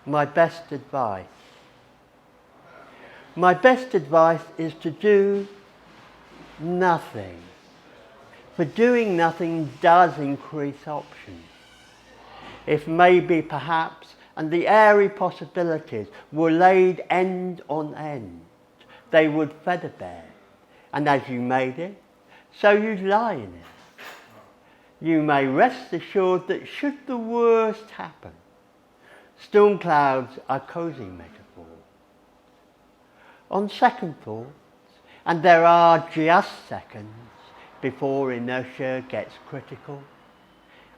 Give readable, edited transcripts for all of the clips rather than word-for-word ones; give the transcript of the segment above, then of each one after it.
My best advice. My best advice is to do nothing. For doing nothing does increase options. If maybe, perhaps, and the airy possibilities were laid end on end, they would feather bed, and as you made it, so you'd lie in it. You may rest assured that should the worst happen, storm clouds are cosy metaphors. On second thoughts, and there are just seconds before inertia gets critical,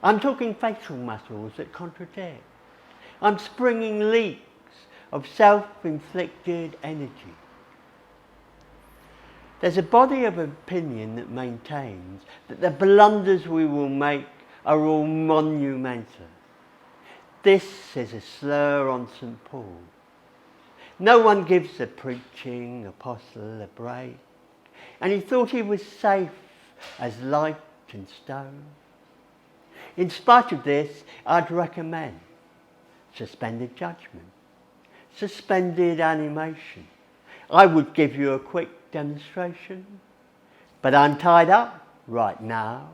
I'm talking facial muscles that contradict. I'm springing leaks of self-inflicted energy. There's a body of opinion that maintains that the blunders we will make are all monumental. This is a slur on St. Paul. No one gives the preaching apostle a break, and he thought he was safe as light and stone. In spite of this, I'd recommend suspended judgment, suspended animation. I would give you a quick demonstration, but I'm tied up right now.